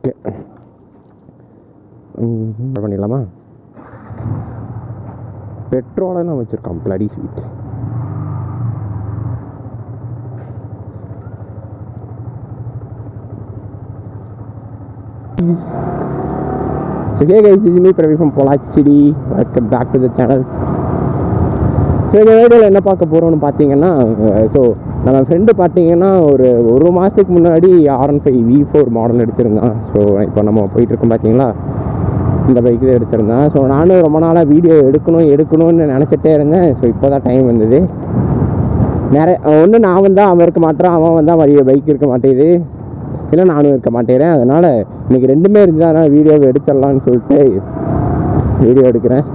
Okay பண்ணிடலாமா? பெட்ரோலெல்லாம் வச்சுருக்கான் bloody sweet. So hey guys, this is me Pravi from Polach City. Welcome back to the channel. So இந்த வீடியோவில் என்ன பார்க்க போகிறோம்னு பார்த்தீங்கன்னா, ஸோ நம்ம ஃப்ரெண்டு பார்த்தீங்கன்னா ஒரு மாதத்துக்கு முன்னாடி R15 V4 மாடல் எடுத்திருந்தான். ஸோ இப்போ நம்ம போயிட்டுருக்கோம் பார்த்தீங்களா, இந்த பைக்கு தான் எடுத்திருந்தான். ஸோ நானும் ரொம்ப நாளாக வீடியோ எடுக்கணும்னு நினச்சிட்டே இருந்தேன். ஸோ இப்போ தான் டைம் வந்தது. ஒன்று நான் வந்தால் அவன் இருக்க மாட்டேறான், அவன் வந்தால் வழிய பைக் இருக்க மாட்டேங்குது, இல்லை நானும் இருக்க மாட்டேறேன். அதனால் இன்றைக்கி ரெண்டுமே இருந்தால் நான் வீடியோவை எடுத்துடலான்னு சொல்லிட்டு வீடியோ எடுக்கிறேன்.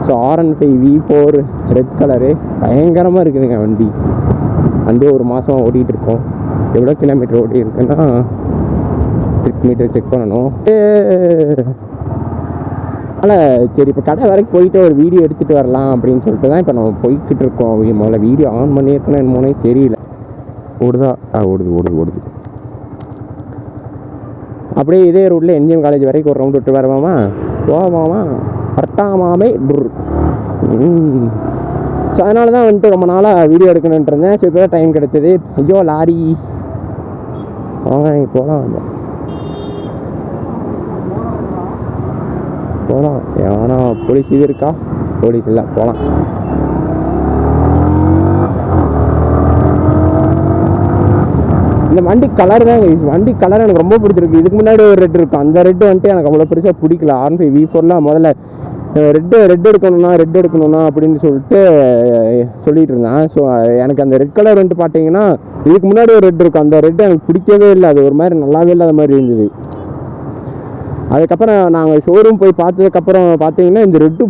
So R15 V4 red colour பயங்கரமாக இருக்குதுங்க. வண்டி ஒரு மாதம் ஓடிட்டு இருக்கோம். எவ்வளோ கிலோமீட்டர் ஓடி இருக்குன்னா ட்ரிப் மீட்டர் செக் பண்ணணும். அதனால் சரி இப்போ கடை வரைக்கும் போயிட்டு ஒரு வீடியோ எடுத்துகிட்டு வரலாம் அப்படின்னு சொல்லிட்டு தான் இப்போ நம்ம போய்கிட்டு இருக்கோம். முதல்ல வீடியோ ஆன் பண்ணியிருக்கேன்னு என்னமோனே தெரியல. ஓடுதா? ஓடுது. அப்படியே இதே ரோட்டில் என்ஜிஎம் காலேஜ் வரைக்கும் ஒரு ரவுண்ட் விட்டு வரவாமா கரெக்டாகவே ஸோ அதனால தான் வந்துட்டு ரொம்ப நாளாக வீடியோ எடுக்கணுன்ட்டு இருந்தேன். ஸோ இப்போ தான் டைம் கிடச்சிது. ஐயோ லாரி வாங்க போகலாம். ஏன்னா போலீஸ் இது இருக்கா? போலீஸ் இல்லை, போகலாம். இந்த வண்டி கலர் தான், வண்டி கலர் எனக்கு ரொம்ப பிடிச்சிருக்கு. இதுக்கு முன்னாடி ஒரு ரெட் இருக்கும், அந்த ரெட்டு வந்துட்டு எனக்கு அவ்வளோ பெருசாக பிடிக்கல. R15 V4லாம் முதல்ல ரெட் எடுக்கணும்னா அப்படின்னு சொல்லிட்டு இருந்தேன். ஸோ எனக்கு அந்த ரெட் கலர் வந்துட்டு பார்த்தீங்கன்னா, இதுக்கு முன்னாடி ஒரு ரெட் இருக்கும், அந்த ரெட்டு எனக்கு பிடிக்கவே இல்லை. அது ஒரு மாதிரி நல்லாவே இல்லாத மாதிரி இருந்தது. அதுக்கப்புறம் நாங்கள் ஷோரூம் போய் பார்த்ததுக்கப்புறம் பார்த்தீங்கன்னா இந்த ரெட்டு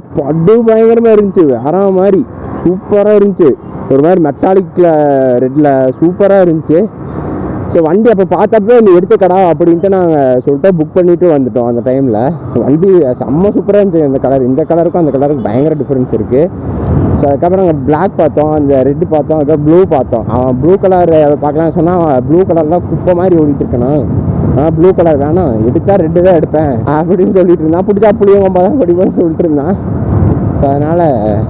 பயங்கரமாக இருந்துச்சு. வேற மாதிரி சூப்பராக இருந்துச்சு. ஒரு மாதிரி மெட்டாலிக்கில் ரெட்டில் சூப்பராக இருந்துச்சு. ஸோ வண்டி அப்போ பார்த்தப்போ நீ எடுத்துக்கடா அப்படின்ட்டு நாங்கள் சொல்லிட்டு புக் பண்ணிவிட்டு வந்துட்டோம். அந்த டைமில் வண்டி செம்ம சூப்பராக இருந்துச்சு. இந்த கலருக்கும் அந்த கலருக்கு பயங்கர டிஃப்ரென்ஸ் இருக்குது. ஸோ அதுக்கப்புறம் நாங்கள் பிளாக் பார்த்தோம், அந்த ரெட்டு பார்த்தோம், அதுக்கப்புறம் ப்ளூ பார்த்தோம். அவன் ப்ளூ கலர் பார்க்கலான்னு சொன்னால் ப்ளூ கலர்லாம் குப்பை மாதிரி ஓடிட்டு இருக்கணும். ப்ளூ கலர் வேணாம், எடுத்தா ரெட்டு தான் எடுப்பேன் அப்படின்னு சொல்லிட்டு இருந்தான். பிடிச்சா புளியங்கம்பா தான் படிப்பேன்னு சொல்லிட்டு இருந்தான். ஸோ அதனால்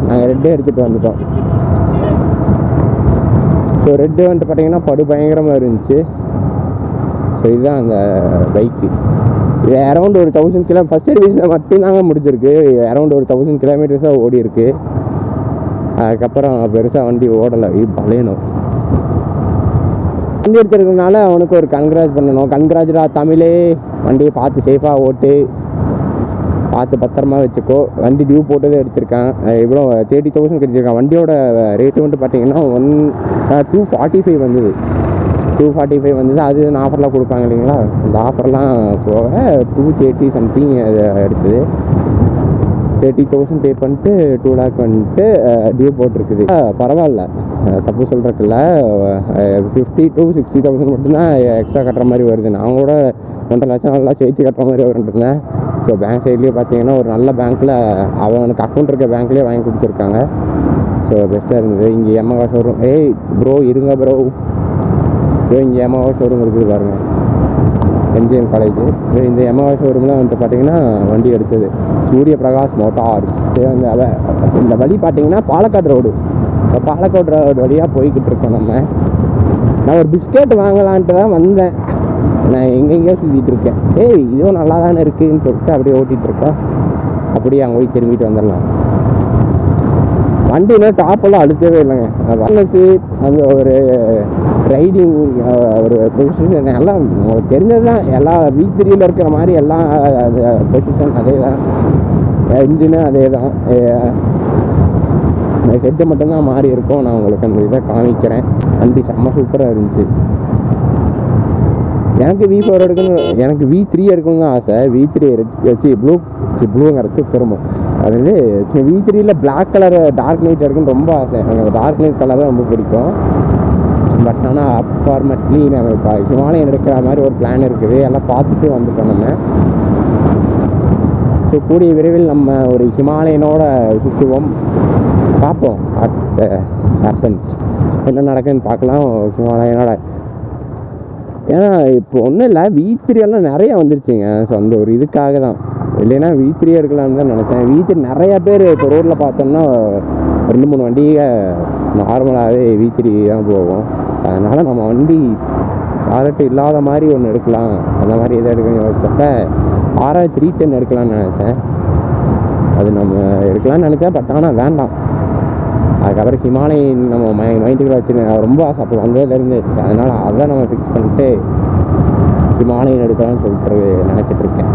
நாங்கள் ரெட்டே எடுத்துகிட்டு வந்துட்டோம். ஸோ ரெட்டு வந்துட்டு பார்த்தீங்கன்னா பயங்கரமாக இருந்துச்சு. ஸோ இதுதான் அந்த பைக்கு. இது அரௌண்ட் ஒரு 1000 கிலோ ஃபஸ்ட் சர்வீஸில் மட்டும்தாங்க முடிஞ்சிருக்கு. அரௌண்ட் ஒரு 1000 கிலோமீட்டர்ஸாக ஓடி இருக்கு. அதுக்கப்புறம் பெருசாக வண்டி ஓடலை. இது பழையணும். வண்டி எடுத்துருக்கனால அவனுக்கு ஒரு கன்கிராஜ் பண்ணணும். கன்கிராஜ்டா தமிழே, வண்டியை பார்த்து சேஃபாக ஓட்டு, பார்த்து பத்திரமா வச்சுக்கோ. வண்டி டியூ போட்டதே எடுத்திருக்கேன். இவ்வளோ 30,000 கிடைச்சிருக்கான். வண்டியோட ரேட்டு வந்துட்டு பார்த்தீங்கன்னா 245 வந்தது. 245 வந்தது. அது ஆஃபர்லாம் கொடுப்பாங்க இல்லைங்களா, அந்த ஆஃபர்லாம் போக 230 சம்திங் எடுத்தது. 30,000 பே பண்ணிட்டு 2 lakh வந்துட்டு டியூ போட்டிருக்குது. பரவாயில்ல, தப்பு சொல்கிறதுக்குல 50 to 60,000 மட்டும்தான் எக்ஸ்ட்ரா கட்டுற மாதிரி வருது. நான் கூட 1.5 லட்சம் நல்லா சேர்த்து கட்டுற மாதிரி வருன்றேன். ஸோ பேங்க் சைட்லேயே பார்த்தீங்கன்னா ஒரு நல்ல பேங்க்கில் அவனுக்கு அக்கௌண்ட் இருக்க பேங்க்லேயே வாங்கி கொடுத்துருக்காங்க. ஸோ பெஸ்ட்டாக இருந்தது. இங்கே Yamaha ஷோரூம், ப்ரோ இருங்க ப்ரோ, இங்கே Yamaha ஷோரூம் இருக்குது பாருங்கள், என்ஜிஎம் காலேஜ். இந்த Yamaha ஷோரூமில் வந்துட்டு பார்த்தீங்கன்னா வண்டி எடுத்தது சூரிய பிரகாஷ் மோட்டார்ஸ். இந்த வழி பார்த்தீங்கன்னா பாலக்காடு ரோடு. பாலக்காடு ரோடு வழியாக போய்கிட்டு இருக்கோம். நான் ஒரு பிஸ்கெட் வாங்கலான்ட்டு தான் வந்தேன். நான் எங்கெங்கேயோ சுற்றிட்டு இருக்கேன். இதுவும் நல்லா தானே இருக்குதுன்னு சொல்லிட்டு அப்படியே ஓட்டிகிட்டு இருக்கோம். அப்படியே அங்கே போய் திரும்பிட்டு வந்துடலாம். வண்டினா டாப்பெல்லாம் அழுத்தவே இல்லைங்க. வர்னஸு அந்த ஒரு ரைடிங் ஒரு பொசிஷன் எல்லாம் உங்களுக்கு தெரிஞ்சது தான். எல்லாம் V3யில் இருக்கிற மாதிரி எல்லாம் அது பொசிஷன் அதே தான், இன்ஜினு அதே தான், ஹெட்டு மட்டும்தான் மாறி இருக்கும். நான் உங்களுக்கு அந்த இதை காமிக்கிறேன். வண்டி செம்ம சூப்பராக இருந்துச்சு. எனக்கு V4 எடுக்கணும், எனக்கு V3 எடுக்கணும் தான் ஆசை. V3 வச்சு ப்ளூங்கிறது திரும்பும். அது V3யில் பிளாக் கலர் டார்க் நைட் எடுக்கணும்னு ரொம்ப ஆசை. எனக்கு டார்க் நைட் கலர் தான் ரொம்ப பிடிக்கும். பட் ஆனால் அப்பார்மெண்ட்லி நம்ம இப்போ ஹிமாலயன் எடுக்கிற மாதிரி ஒரு பிளான் இருக்குது. எல்லாம் பார்த்துட்டு வந்துட்டோம் நம்ம. ஸோ கூடிய விரைவில் நம்ம ஒரு ஹிமாலயனோட சுற்றுவோம். பார்ப்போம் ஹேப்பன்ஸ் என்ன நடக்குதுன்னு பார்க்கலாம். ஹிமாலயனோட ஏன்னா இப்போ ஒன்றும் இல்லை, V3 எல்லாம் நிறையா வந்துருச்சுங்க. ஸோ அந்த ஒரு இதுக்காக தான். இல்லைன்னா V3 எடுக்கலான்னு தான் நினச்சேன். V3 நிறையா பேர் இப்போ ரோட்டில் பார்த்தோம்னா 2-3 வண்டியை நார்மலாகவே V3 தான் போகும். அதனால் நம்ம வண்டி ஆர்ஆர் இல்லாத மாதிரி ஒன்று எடுக்கலாம், அந்த மாதிரி எதை எடுக்கணும் யோசிச்சப்ப RR 310 எடுக்கலான்னு நினச்சேன். அது நம்ம எடுக்கலான்னு நினச்சேன், பட் ஆனால் வேண்டாம். அதுக்கப்புறம் ஹிமாலயன் நம்ம மைண்டுக்குள்ள வச்சுருந்தேன், ரொம்ப ஆசை அப்போ வந்ததுலேருந்து. அதனால் அதை நம்ம ஃபிக்ஸ் பண்ணிட்டு ஹிமாலயன் எடுக்கலாம்னு சொல்லிட்டு நினச்சிட்ருக்கேன்.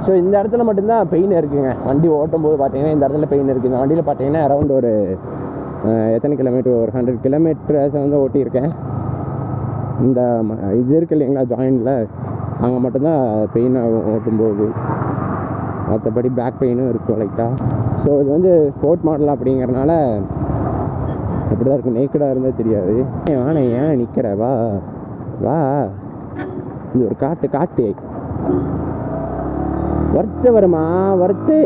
ஸோ இந்த இடத்துல மட்டும்தான் பெயின் இருக்குங்க. வண்டி ஓட்டும் போது பார்த்தீங்கன்னா இந்த இடத்துல பெயின் இருக்குது. இந்த வண்டியில் பார்த்தீங்கன்னா அரௌண்ட் ஒரு எத்தனை கிலோமீட்டர், ஒரு 100 கிலோமீட்டர்ஸை வந்து ஓட்டியிருக்கேன். இந்த இது இருக்குது இல்லைங்களா ஜாயிண்டில், அங்கே மட்டும்தான் பெயின் ஆகும் ஓட்டும்போது. மற்றபடி பேக் பெயினும் இருக்கும் லைட்டாக. ஸோ இது வந்து ஸ்போர்ட் மாடல் அப்படிங்கிறனால அப்படி தான் இருக்கும். நேக்கடாக இருந்தால் தெரியாது. வானே ஏன் நிற்கிற, வா வா, இது ஒரு காட்டு வர்த்து வருமா, வர்த்து.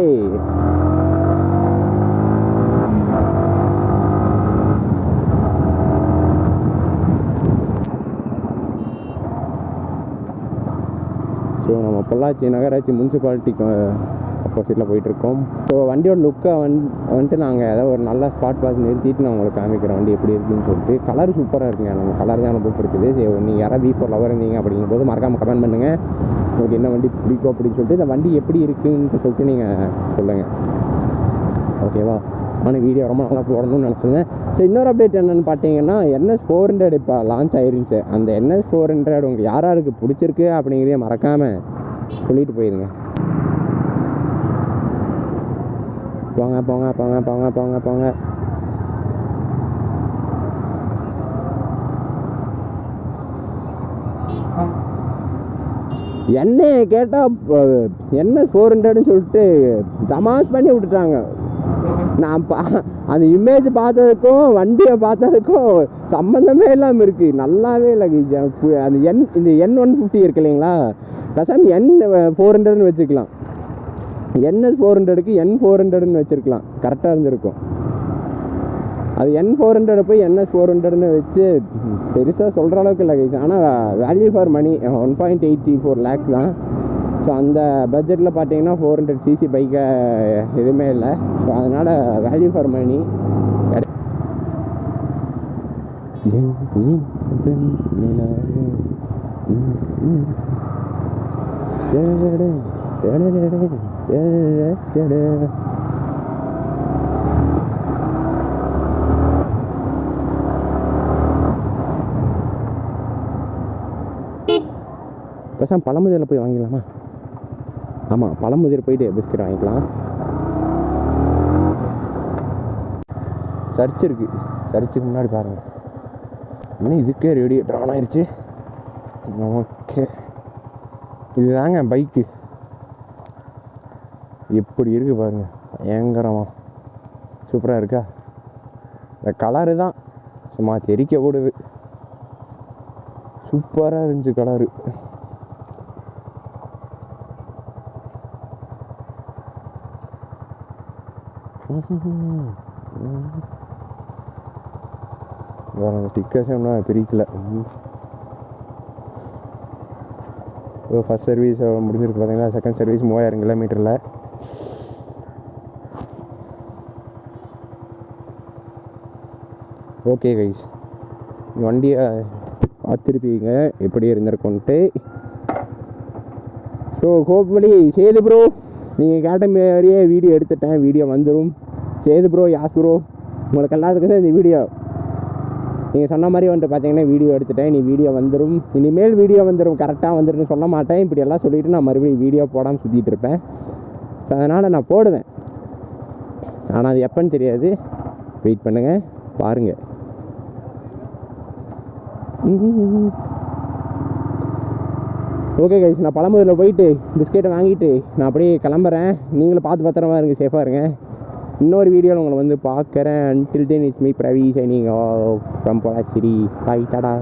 ஸோ நம்ம பொள்ளாச்சி நகராட்சி முனிசிபாலிட்டிக்கு ஆப்போசிட்டில் போயிட்டுருக்கோம். ஸோ வண்டியோட லுக்கை வந்துட்டு நாங்கள் ஏதாவது ஒரு நல்ல ஸ்பாட் பார்த்து நிறுத்திட்டு நான் உங்களுக்கு காமிக்கிறோம் வண்டி எப்படி இருக்குதுன்னு சொல்லிட்டு. கலர் சூப்பராக இருக்குங்க. நம்ம கலர் தான் ரொம்ப பிடிச்சது. நீங்கள் யாராவது V4 லவர் இருந்தீங்க அப்படிங்கும்போது மறக்காமல் கமெண்ட் பண்ணுங்கள், உங்களுக்கு என்ன வண்டி பிடிக்கும் அப்படின்னு சொல்லிட்டு. இந்த வண்டி எப்படி இருக்குன்னு சொல்லிட்டு நீங்கள் சொல்லுங்கள், ஓகேவா? ஆனால் வீடியோ ரொம்ப நல்லா போடணும்னு நினச்சிருந்தேன். ஸோ இன்னொரு அப்டேட் என்னென்னு பார்த்தீங்கன்னா, NS 400 இப்போ லான்ச் ஆயிருந்துச்சு. அந்த NS 400 உங்களுக்கு யாருக்கு பிடிச்சிருக்கு அப்படிங்கிறதே மறக்காமல் சொல்லிட்டு போயிருங்க. போங்க போங்க போங்க போங்க போங்க போங்க. என்ன கேட்டால் NS 400ன்னு சொல்லிட்டு தமாஸ் பண்ணி விட்டுட்டாங்க. நான் அந்த இமேஜ் பார்த்ததுக்கும் வண்டியை பார்த்ததுக்கும் சம்மந்தமே இல்லாமல் இருக்குது. நல்லாவே இல்லை. அந்த இந்த N150 இருக்கு இல்லைங்களா, கசாமி N400ன்னு வச்சுக்கலாம். NS 400க்கு N400ன்னு வச்சுருக்கலாம், கரெக்டாக இருந்திருக்கும். அது N400 போய் NS 400ன்னு வச்சு பெருசாக சொல்கிற அளவுக்கு இல்லை கைஸ். ஆனால் வேல்யூ ஃபார் மணி 1.84 லேக்ஸ் தான். ஸோ அந்த பட்ஜெட்டில் பார்த்தீங்கன்னா 400cc பைக்கை எதுவுமே இல்லை. ஸோ அதனால் வேல்யூ ஃபார் மணி. பேசாம பழமுதிரில் போய் வாங்கிடலாமா? ஆமாம், பழமுதிர் போயிட்டு பிஸ்கட் வாங்கிக்கலாம். சர்ச் இருக்குது, சர்ச்சுக்கு முன்னாடி பாருங்கள். இன்னும் இதுக்கே ரேடியேட்டர் ஆன் ஆயிடுச்சு. ஓகே, இதுதாங்க பைக்கு. எப்படி இருக்குது பாருங்கள், பயங்கரமாக சூப்பராக இருக்கா? இந்த கலரு தான் சும்மா தெரிக்க கூடுது. சூப்பராக இருந்துச்சு கலரு. வேறு ஸ்டிக்கர்ஸே ஒன்றும் பிரிக்கல. ஃபஸ்ட் சர்வீஸ் முடிஞ்சிருக்கு பார்த்தீங்கன்னா. செகண்ட் சர்வீஸ் 3000 கிலோமீட்டரில். ஓகே கைஸ், வண்டியை பார்த்துருப்பீங்க எப்படி இருந்திருக்குன்ட்டு. ஸோ ஹோப்ஃபுல்லி சேது ப்ரோ நீங்கள் கேட்ட மாதிரியே வீடியோ எடுத்துட்டேன். வீடியோ வந்துடும். சேது ப்ரோ, யாஸ் ப்ரோ, உங்களுக்கு எல்லாத்துக்கும் தான் இந்த வீடியோ. நீங்கள் சொன்ன மாதிரி வந்துட்டு பார்த்தீங்கன்னா வீடியோ எடுத்துட்டேன். நீ வீடியோ வந்துடும், இனிமேல் வீடியோ வந்துடும், கரெக்டாக வந்துடுன்னு சொல்ல மாட்டேன். இப்படி எல்லாம் சொல்லிவிட்டு நான் மறுபடியும் வீடியோ போடாமல் சுற்றிட்டு இருப்பேன். ஸோ அதனால் நான் போடுவேன், ஆனால் அது எப்போன்னு தெரியாது. வெயிட் பண்ணுங்கள், பாருங்கள். ஓகே கைஸ், நான் பழமுதிரில் போயிட்டு பிஸ்கெட்டை வாங்கிட்டு நான் அப்படியே கிளம்புறேன். நீங்களும் பார்த்து பத்திரமா இருங்க, சேஃபாக இருங்க. இன்னொரு வீடியோவில் உங்களை வந்து பார்க்குறேன். until then it's me Pravi signing off from Polachiri. Bye, tada.